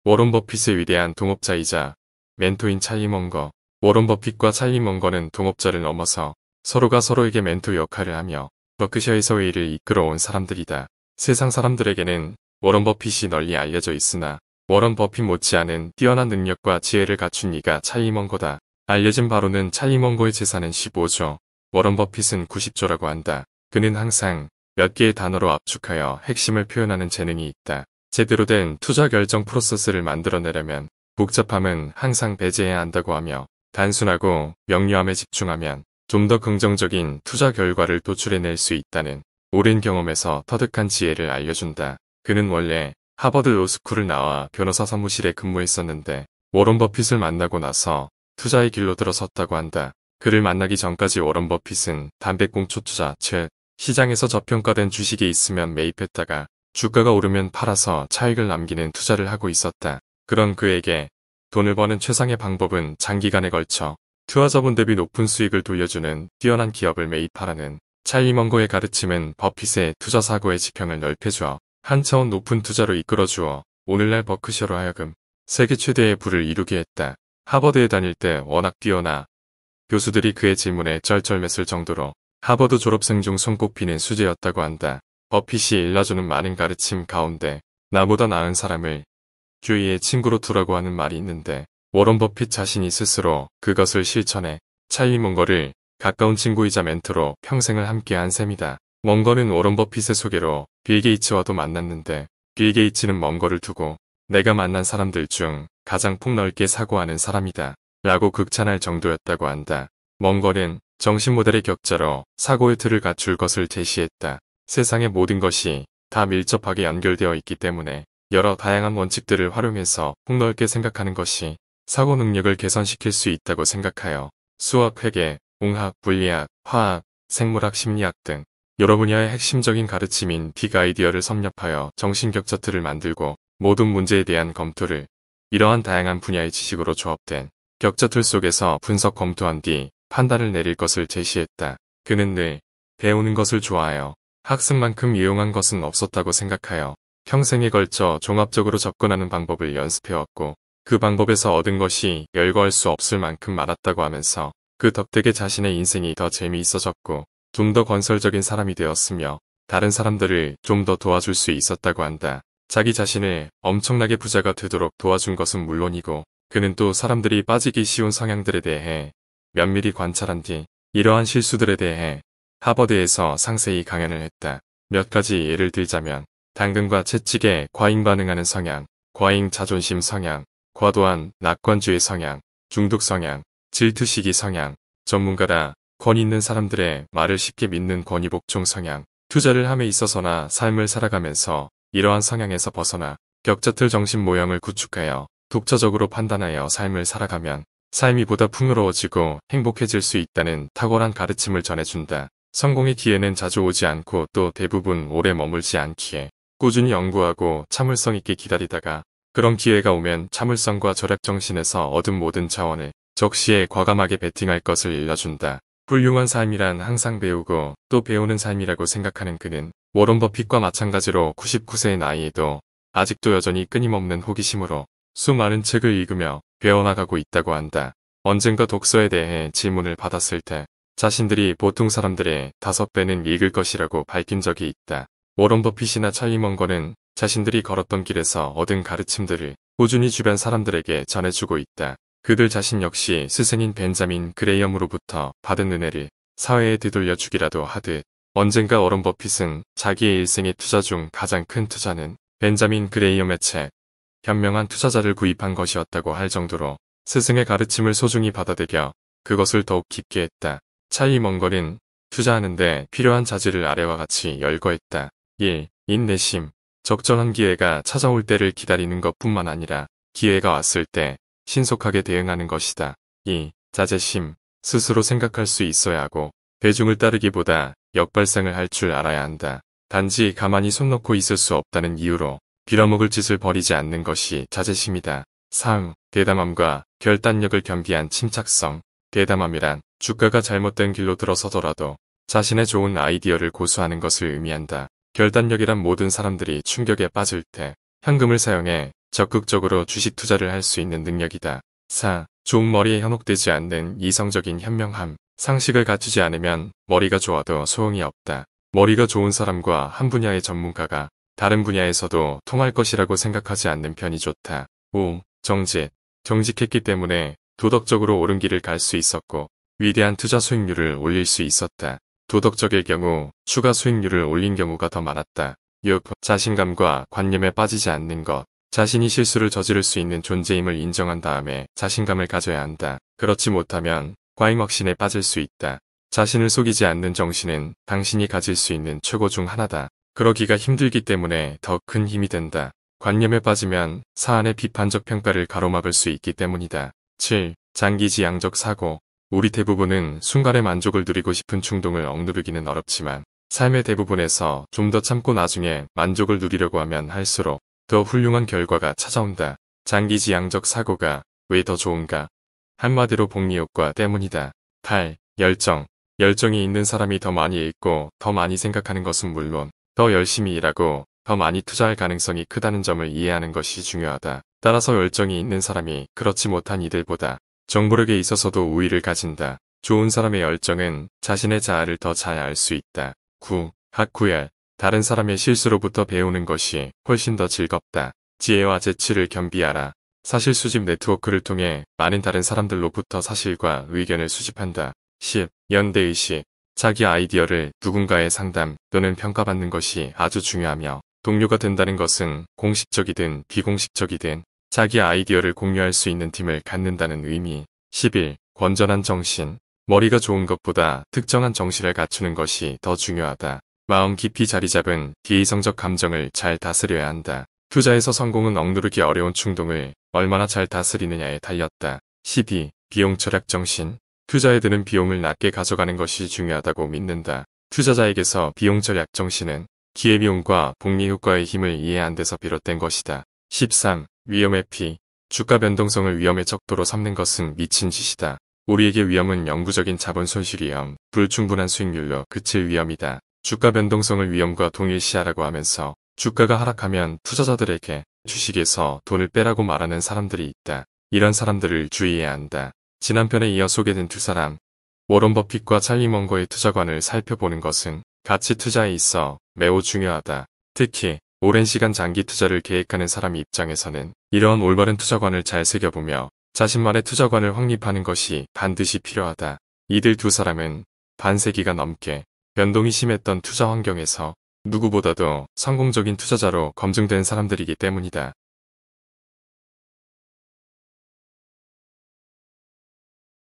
워런 버핏의 위대한 동업자이자 멘토인 찰리 먼거. 워런 버핏과 찰리 먼거는 동업자를 넘어서 서로가 서로에게 멘토 역할을 하며 버크셔에서의 일을 이끌어온 사람들이다. 세상 사람들에게는 워런 버핏이 널리 알려져 있으나 워런 버핏 못지않은 뛰어난 능력과 지혜를 갖춘 이가 찰리 먼거다. 알려진 바로는 찰리 먼거의 재산은 15조, 워런 버핏은 90조라고 한다. 그는 항상 몇 개의 단어로 압축하여 핵심을 표현하는 재능이 있다. 제대로 된 투자 결정 프로세스를 만들어내려면 복잡함은 항상 배제해야 한다고 하며 단순하고 명료함에 집중하면 좀 더 긍정적인 투자 결과를 도출해낼 수 있다는 오랜 경험에서 터득한 지혜를 알려준다. 그는 원래 하버드 로스쿨을 나와 변호사 사무실에 근무했었는데 워런 버핏을 만나고 나서 투자의 길로 들어섰다고 한다. 그를 만나기 전까지 워런 버핏은 담배꽁초 투자, 즉 시장에서 저평가된 주식이 있으면 매입했다가 주가가 오르면 팔아서 차익을 남기는 투자를 하고 있었다. 그런 그에게 돈을 버는 최상의 방법은 장기간에 걸쳐 투자자본 대비 높은 수익을 돌려주는 뛰어난 기업을 매입하라는 찰리 먼거의 가르침은 버핏의 투자 사고의 지평을 넓혀주어 한 차원 높은 투자로 이끌어주어 오늘날 버크셔로 하여금 세계 최대의 부를 이루게 했다. 하버드에 다닐 때 워낙 뛰어나 교수들이 그의 질문에 쩔쩔맸을 정도로 하버드 졸업생 중 손꼽히는 수재였다고 한다. 버핏이 일러주는 많은 가르침 가운데 나보다 나은 사람을 주위의 친구로 두라고 하는 말이 있는데 워런 버핏 자신이 스스로 그것을 실천해 찰리 먼거를 가까운 친구이자 멘토로 평생을 함께한 셈이다. 먼거는 워런 버핏의 소개로 빌 게이츠와도 만났는데 빌 게이츠는 먼거를 두고 내가 만난 사람들 중 가장 폭넓게 사고하는 사람이다. 라고 극찬할 정도였다고 한다. 먼거는 정신 모델의 격자로 사고의 틀을 갖출 것을 제시했다. 세상의 모든 것이 다 밀접하게 연결되어 있기 때문에 여러 다양한 원칙들을 활용해서 폭넓게 생각하는 것이 사고 능력을 개선시킬 수 있다고 생각하여 수학, 회계, 공학, 물리학, 화학, 생물학, 심리학 등 여러 분야의 핵심적인 가르침인 빅 아이디어를 섭렵하여 정신격자 틀을 만들고 모든 문제에 대한 검토를 이러한 다양한 분야의 지식으로 조합된 격자 틀 속에서 분석 검토한 뒤 판단을 내릴 것을 제시했다. 그는 늘 배우는 것을 좋아하여 학습만큼 유용한 것은 없었다고 생각하여 평생에 걸쳐 종합적으로 접근하는 방법을 연습해왔고 그 방법에서 얻은 것이 열거할 수 없을 만큼 많았다고 하면서 그 덕택에 자신의 인생이 더 재미있어졌고 좀 더 건설적인 사람이 되었으며 다른 사람들을 좀 더 도와줄 수 있었다고 한다. 자기 자신을 엄청나게 부자가 되도록 도와준 것은 물론이고 그는 또 사람들이 빠지기 쉬운 성향들에 대해 면밀히 관찰한 뒤 이러한 실수들에 대해 하버드에서 상세히 강연을 했다. 몇 가지 예를 들자면 당근과 채찍에 과잉 반응하는 성향, 과잉 자존심 성향, 과도한 낙관주의 성향, 중독 성향, 질투시기 성향, 전문가라 권위 있는 사람들의 말을 쉽게 믿는 권위복종 성향, 투자를 함에 있어서나 삶을 살아가면서 이러한 성향에서 벗어나 격자틀 정신 모형을 구축하여 독자적으로 판단하여 삶을 살아가면 삶이 보다 풍요로워지고 행복해질 수 있다는 탁월한 가르침을 전해준다. 성공의 기회는 자주 오지 않고 또 대부분 오래 머물지 않기에 꾸준히 연구하고 참을성 있게 기다리다가 그런 기회가 오면 참을성과 절약정신에서 얻은 모든 자원을 적시에 과감하게 베팅할 것을 일러준다. 훌륭한 삶이란 항상 배우고 또 배우는 삶이라고 생각하는 그는 워런 버핏과 마찬가지로 99세의 나이에도 아직도 여전히 끊임없는 호기심으로 수많은 책을 읽으며 배워나가고 있다고 한다. 언젠가 독서에 대해 질문을 받았을 때 자신들이 보통 사람들의 5배는 읽을 것이라고 밝힌 적이 있다. 워런 버핏이나 찰리 먼거는 자신들이 걸었던 길에서 얻은 가르침들을 꾸준히 주변 사람들에게 전해주고 있다. 그들 자신 역시 스승인 벤자민 그레이엄으로부터 받은 은혜를 사회에 되돌려 주기라도 하듯 언젠가 워런 버핏은 자기의 일생의 투자 중 가장 큰 투자는 벤자민 그레이엄의 책 현명한 투자자를 구입한 것이었다고 할 정도로 스승의 가르침을 소중히 받아들여 그것을 더욱 깊게 했다. 찰리 먼거는 투자하는데 필요한 자질을 아래와 같이 열거했다. 1. 인내심. 적절한 기회가 찾아올 때를 기다리는 것뿐만 아니라 기회가 왔을 때 신속하게 대응하는 것이다. 2. 자제심. 스스로 생각할 수 있어야 하고 대중을 따르기보다 역발상을 할 줄 알아야 한다. 단지 가만히 손 놓고 있을 수 없다는 이유로 빌어먹을 짓을 벌이지 않는 것이 자제심이다. 3. 대담함과 결단력을 겸비한 침착성. 대담함이란 주가가 잘못된 길로 들어서더라도 자신의 좋은 아이디어를 고수하는 것을 의미한다. 결단력이란 모든 사람들이 충격에 빠질 때 현금을 사용해 적극적으로 주식 투자를 할 수 있는 능력이다. 4. 좋은 머리에 현혹되지 않는 이성적인 현명함. 상식을 갖추지 않으면 머리가 좋아도 소용이 없다. 머리가 좋은 사람과 한 분야의 전문가가 다른 분야에서도 통할 것이라고 생각하지 않는 편이 좋다. 5. 정직. 정직했기 때문에 도덕적으로 옳은 길을 갈 수 있었고 위대한 투자 수익률을 올릴 수 있었다. 도덕적일 경우 추가 수익률을 올린 경우가 더 많았다. 6. 자신감과 관념에 빠지지 않는 것. 자신이 실수를 저지를 수 있는 존재임을 인정한 다음에 자신감을 가져야 한다. 그렇지 못하면 과잉억신에 빠질 수 있다. 자신을 속이지 않는 정신은 당신이 가질 수 있는 최고 중 하나다. 그러기가 힘들기 때문에 더 큰 힘이 된다. 관념에 빠지면 사안의 비판적 평가를 가로막을 수 있기 때문이다. 7. 장기지향적 사고. 우리 대부분은 순간의 만족을 누리고 싶은 충동을 억누르기는 어렵지만 삶의 대부분에서 좀 더 참고 나중에 만족을 누리려고 하면 할수록 더 훌륭한 결과가 찾아온다. 장기지향적 사고가 왜 더 좋은가? 한마디로 복리효과 때문이다. 8. 열정. 열정이 있는 사람이 더 많이 읽고 더 많이 생각하는 것은 물론 더 열심히 일하고 더 많이 투자할 가능성이 크다는 점을 이해하는 것이 중요하다. 따라서 열정이 있는 사람이 그렇지 못한 이들보다 정보력에 있어서도 우위를 가진다. 좋은 사람의 열정은 자신의 자아를 더 잘 알 수 있다. 9. 학구열. 다른 사람의 실수로부터 배우는 것이 훨씬 더 즐겁다. 지혜와 재치를 겸비하라. 사실 수집 네트워크를 통해 많은 다른 사람들로부터 사실과 의견을 수집한다. 10. 연대의식. 자기 아이디어를 누군가의 상담 또는 평가받는 것이 아주 중요하며 동료가 된다는 것은 공식적이든 비공식적이든 자기 아이디어를 공유할 수 있는 팀을 갖는다는 의미. 11. 건전한 정신. 머리가 좋은 것보다 특정한 정신을 갖추는 것이 더 중요하다. 마음 깊이 자리 잡은 비이성적 감정을 잘 다스려야 한다. 투자에서 성공은 억누르기 어려운 충동을 얼마나 잘 다스리느냐에 달렸다. 12. 비용 절약 정신. 투자에 드는 비용을 낮게 가져가는 것이 중요하다고 믿는다. 투자자에게서 비용 절약 정신은 기회비용과 복리효과의 힘을 이해한 데서 비롯된 것이다. 13. 위험의 피. 주가 변동성을 위험의 척도로 삼는 것은 미친 짓이다. 우리에게 위험은 영구적인 자본 손실 위험, 불충분한 수익률로 그칠 위험이다. 주가 변동성을 위험과 동일시하라고 하면서 주가가 하락하면 투자자들에게 주식에서 돈을 빼라고 말하는 사람들이 있다. 이런 사람들을 주의해야 한다. 지난 편에 이어 소개된 두 사람, 워런 버핏과 찰리 먼거의 투자관을 살펴보는 것은 가치 투자에 있어 매우 중요하다. 특히 오랜 시간 장기 투자를 계획하는 사람 입장에서는 이러한 올바른 투자관을 잘 새겨보며 자신만의 투자관을 확립하는 것이 반드시 필요하다. 이들 두 사람은 반세기가 넘게 변동이 심했던 투자 환경에서 누구보다도 성공적인 투자자로 검증된 사람들이기 때문이다.